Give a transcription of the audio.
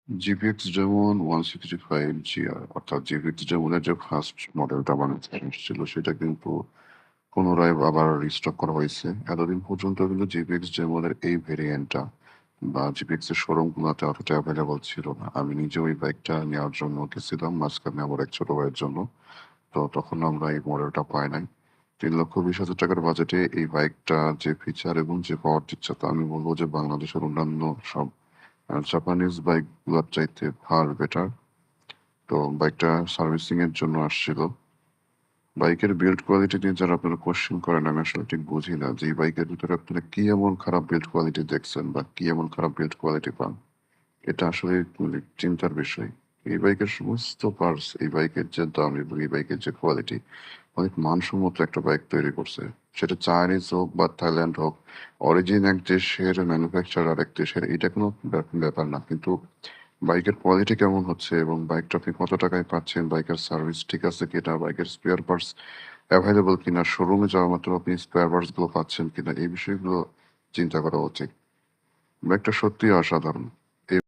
GPX যেমন 165 GR অর্থাৎ GPX যেমনের যে ফার্স্ট মডেলটা বানাতে এসেছিল সেটা কিন্তু পুনরায় আবার রিস্টক করা হয়েছে। এতদিন পর্যন্ত কিন্তু GPX যেমনের এই ভেরিয়েন্টটা বা GPX এর শোরুমগুলোতে অতটা এভেলেবল ছিল না। আমি নিজে ওই বাইকটা নেওয়ার জন্য গেছিলাম মাঝখানে আমার এক ছোট ভাইয়ের জন্য। তো তখন আমরা এই মডেলটা পাই নাই। ৩,২০,০০০ টাকার বাজেটে এই বাইকটা যে ফিচার এবং যে পাওয়ার দিচ্ছে তা আমি বলব যে বাংলাদেশের অন্যান্য সব জাপানিজ বাইকগুলোর চাইতে ফার বেটার। তো বাইকটা সার্ভিসিং এর জন্য আসছিল। বাইকের বিল্ড কোয়ালিটি নিয়ে যারা আপনারা কোয়েশ্চেন করেন আমি আসলে ঠিক বুঝি না যে এই বাইকের ভিতরে আপনারা কি এমন খারাপ বিল্ড কোয়ালিটি দেখছেন বা কি এমন খারাপ বিল্ড কোয়ালিটি পান। এটা আসলে মানে চিন্তার বিষয়। এই বাইকের সমস্ত পার্টস, এই বাইকের যে দাম এবং এই বাইকের যে কোয়ালিটি অনেক মানসম্মত একটা বাইক তৈরি করছে। সেটা চাইনিজ হোক বা থাইল্যান্ড হোক, অরিজিন এক দেশের ম্যানুফ্যাকচার আরেক দেশের এটা কোনো ব্যাপার না। কিন্তু বাইকের কোয়ালিটি কেমন হচ্ছে এবং বাইকটা আপনি কত টাকায় পাচ্ছেন, বাইকের সার্ভিস ঠিক আছে কিনা, বাইকের স্পেয়ার পার্টস অ্যাভেলেবল কিনা, শোরুমে যাওয়া মাত্র আপনি স্পেয়ার পার্টস গুলো পাচ্ছেন কিনা এই বিষয়গুলো চিন্তা করা উচিত। বাইকটা সত্যিই অসাধারণ।